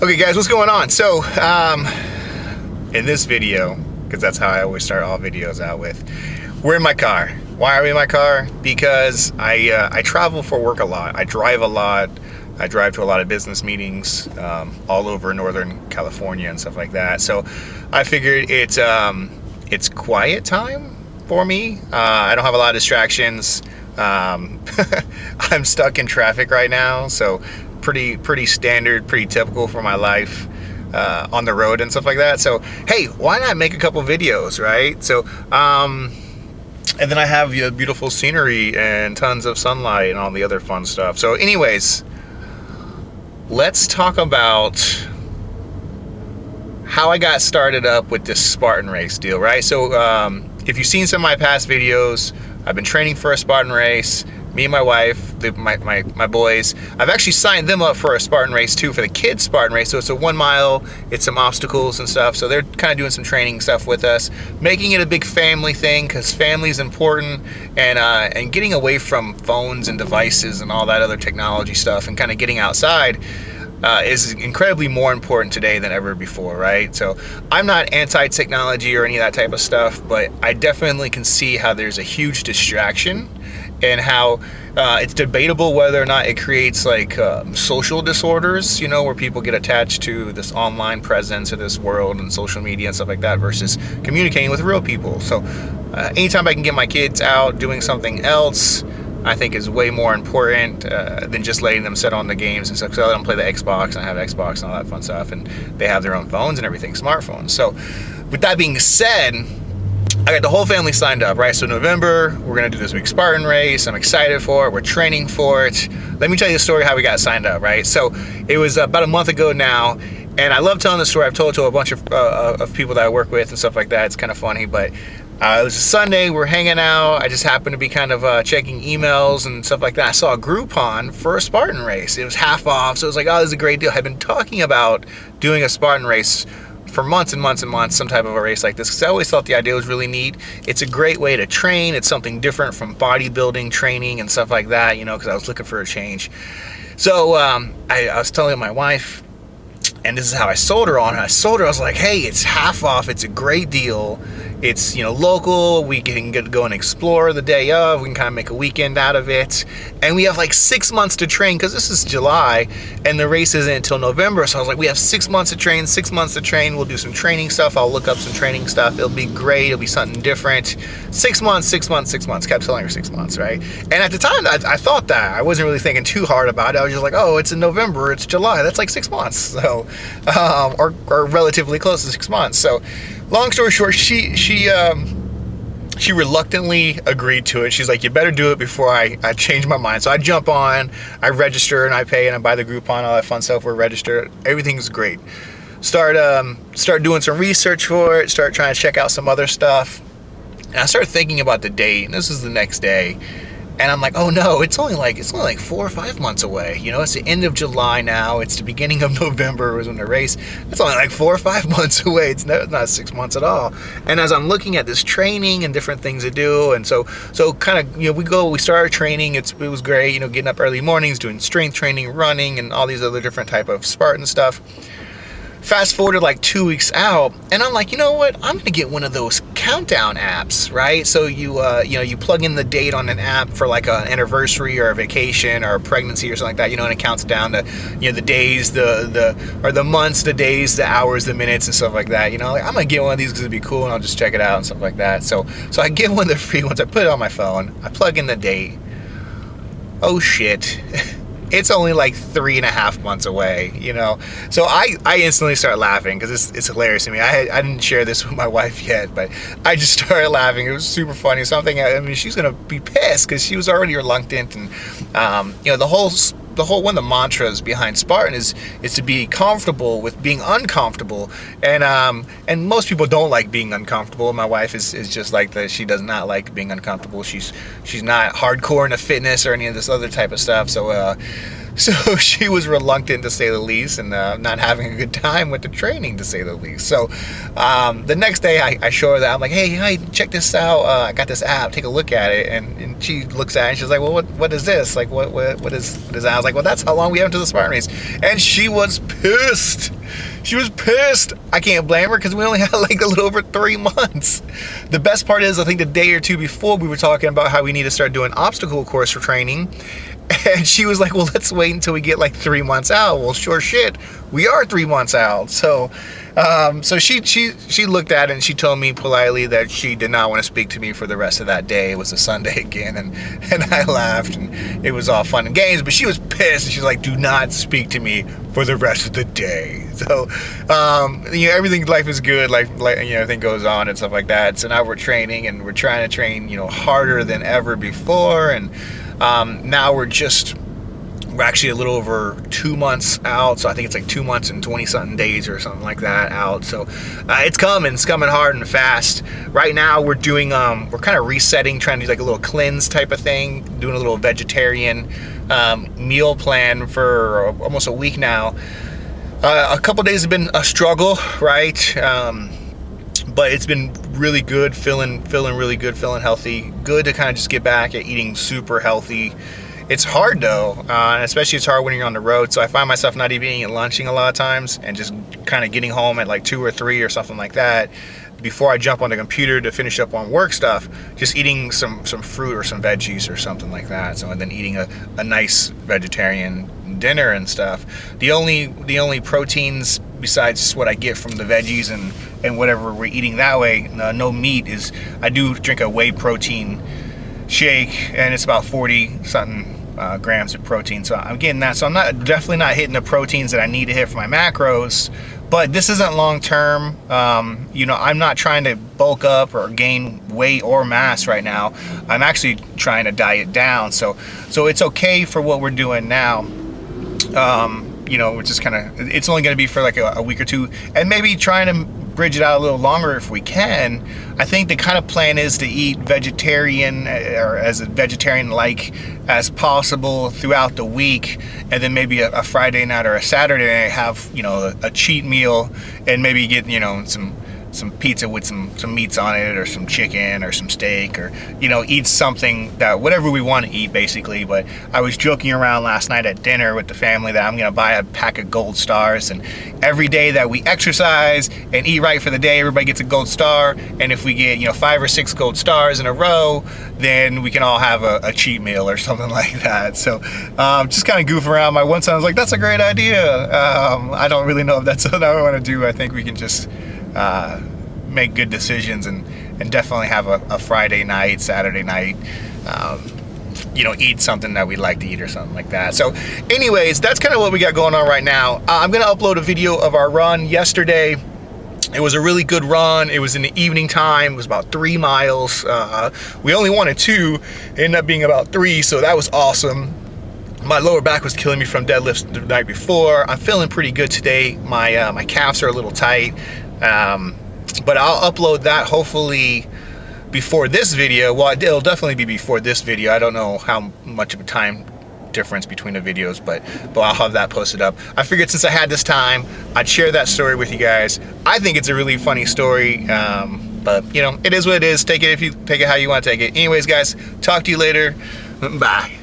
Okay guys, what's going on? So, in this video, because that's how I always start all videos out with, we're in my car. Why are we in my car? Because I travel for work a lot. I drive a lot. I drive to a lot of business meetings all over Northern California and stuff like that. So I figured it's quiet time for me. I don't have a lot of distractions. I'm stuck in traffic right now, so pretty standard, pretty typical for my life on the road and stuff like that. So hey, why not make a couple videos, right? So and then I have beautiful scenery and tons of sunlight and all the other fun stuff. So anyways, let's talk about how I got started up with this Spartan Race deal, right? So if you've seen some of my past videos, I've been training for a Spartan Race. Me and my wife, my boys, I've actually signed them up for a Spartan Race too, for the kids Spartan Race. So it's a 1 mile, it's some obstacles and stuff. So they're kind of doing some training stuff with us, making it a big family thing, because family is important, and getting away from phones and devices and all that other technology stuff and kind of getting outside is incredibly more important today than ever before, right? So I'm not anti-technology or any of that type of stuff, but I definitely can see how there's a huge distraction, and how it's debatable whether or not it creates like social disorders, you know, where people get attached to this online presence of this world and social media and stuff like that versus communicating with real people. So anytime I can get my kids out doing something else, I think is way more important than just letting them sit on the games and stuff. So I let them play the Xbox, and I have Xbox and all that fun stuff, and they have their own phones and everything, smartphones. So with that being said, I got the whole family signed up, right? So November, we're gonna do this big Spartan Race. I'm excited for it. We're training for it. Let me tell you the story how we got signed up, right? So it was about a month ago now, and I love telling the story. I've told it to a bunch of people that I work with and stuff like that. It's kind of funny, but it was a Sunday, we're hanging out. I just happened to be kind of checking emails and stuff like that. I saw a Groupon for a Spartan Race. It was half off, so it was like, oh, this is a great deal. I've been talking about doing a Spartan Race for months and months and months, some type of a race like this, because I always thought the idea was really neat. It's a great way to train. It's something different from bodybuilding training and stuff like that, you know, because I was looking for a change. So I was telling my wife, and this is how I sold her on it. I was like, hey, it's half off. It's a great deal. It's, you know, local. We can go and explore the day of. We can kind of make a weekend out of it. And we have like 6 months to train, because this is July and the race isn't until November. So I was like, we have 6 months to train, 6 months to train. We'll do some training stuff. I'll look up some training stuff. It'll be great. It'll be something different. 6 months, 6 months, 6 months. Kept telling her 6 months, right? And at the time, I thought that. I wasn't really thinking too hard about it. I was just like, oh, it's in November. It's July. That's like 6 months. So, or relatively close to 6 months. So, long story short, she reluctantly agreed to it. She's like, you better do it before I change my mind. So I jump on, I register, and I pay, and I buy the Groupon, all that fun stuff. We're registered. Everything's great. Start doing some research for it. Start trying to check out some other stuff. And I start thinking about the date. And this is the next day. And I'm like, oh no, it's only like 4 or 5 months away. You know, it's the end of July now. It's the beginning of November was when the race. It's only like 4 or 5 months away. It's not 6 months at all. And as I'm looking at this training and different things to do, and so kind of, you know, we started training. It was great, you know, getting up early mornings, doing strength training, running, and all these other different type of Spartan stuff. Fast forwarded like 2 weeks out, and I'm like, you know what? I'm gonna get one of those countdown apps, right? So you know, you plug in the date on an app for like an anniversary or a vacation or a pregnancy or something like that, you know, and it counts down to, you know, the days, the months, the days, the hours, the minutes, and stuff like that. You know, like, I'm gonna get one of these because it'd be cool, and I'll just check it out and stuff like that. So I get one of the free ones. I put it on my phone. I plug in the date. Oh shit. It's only like 3.5 months away, you know? So I instantly start laughing, because it's hilarious to me. I didn't share this with my wife yet, but I just started laughing. It was super funny. Something, I mean, she's gonna be pissed, because she was already reluctant, and you know, the whole one of the mantras behind Spartan is to be comfortable with being uncomfortable, and most people don't like being uncomfortable. My wife is just like that. She does not like being uncomfortable. She's not hardcore into fitness or any of this other type of stuff. So So she was reluctant, to say the least, and not having a good time with the training, to say the least. So the next day I show her that. I'm like, hey, check this out. I got this app. Take a look at it. And she looks at it and she's like, well, what is this? Like, what is that? I was like, well, that's how long we have until the Spartan Race. And she was pissed. She was pissed. I can't blame her because we only had like a little over 3 months. The best part is, I think the day or two before, we were talking about how we need to start doing obstacle course for training. And she was like, well, let's wait until we get like 3 months out. Well, sure shit, we are 3 months out. So she looked at it and she told me politely that she did not want to speak to me for the rest of that day. It was a Sunday again, and I laughed, and it was all fun and games, but she was pissed, and she's like, do not speak to me for the rest of the day. So everything, life is good, like everything goes on and stuff like that. So now we're training, and we're trying to train harder than ever before, and now we're actually a little over 2 months out. So I think it's like 2 months and 20 something days or something like that out. So it's coming hard and fast. Right now we're doing we're kind of resetting, trying to do like a little cleanse type of thing, doing a little vegetarian meal plan for almost a week now. A couple days have been a struggle, right? But it's been really good, feeling really good, feeling healthy. Good to kind of just get back at eating super healthy. It's hard though, and especially it's hard when you're on the road. So I find myself not even eating and lunching a lot of times, and just kind of getting home at like 2 or 3 or something like that before I jump on the computer to finish up on work stuff. Just eating some fruit or some veggies or something like that. So, and then eating a nice vegetarian dinner and stuff. The only proteins besides just what I get from the veggies and whatever we're eating that way, no meat, is I do drink a whey protein shake, and it's about 40 something grams of protein. So I'm getting that. So I'm definitely not hitting the proteins that I need to hit for my macros. But this isn't long term. I'm not trying to bulk up or gain weight or mass right now. I'm actually trying to diet down. So it's okay for what we're doing now. Which is it's only going to be for like a week or two, and maybe trying to bridge it out a little longer if we can. I think the kind of plan is to eat vegetarian, or as vegetarian-like as possible throughout the week, and then maybe a Friday night or a Saturday night have a cheat meal, and maybe get some pizza with some meats on it, or some chicken or some steak, or eat something that whatever we want to eat basically. But I was joking around last night at dinner with the family that I'm gonna buy a pack of Gold Stars, and every day that we exercise and eat right for the day, everybody gets a Gold Star, and if we get 5 or 6 Gold Stars in a row, then we can all have a cheat meal or something like that. So just kind of goof around. My one son was like, that's a great idea. I don't really know if that's what I want to do. I think we can just make good decisions and definitely have a Friday night, Saturday night, eat something that we like to eat or something like that. So anyways, that's kind of what we got going on right now. I'm gonna upload a video of our run yesterday. It was a really good run. It was in the evening time. It was about 3 miles. We only wanted 2, it ended up being about 3, so that was awesome. My lower back was killing me from deadlifts the night before. I'm feeling pretty good today. My calves are a little tight. But I'll upload that hopefully before this video. Well, it'll definitely be before this video. I don't know how much of a time difference between the videos, but I'll have that posted up. I figured since I had this time, I'd share that story with you guys. I think it's a really funny story, but it is what it is. Take it how you want to take it. Anyways, guys, talk to you later. Bye.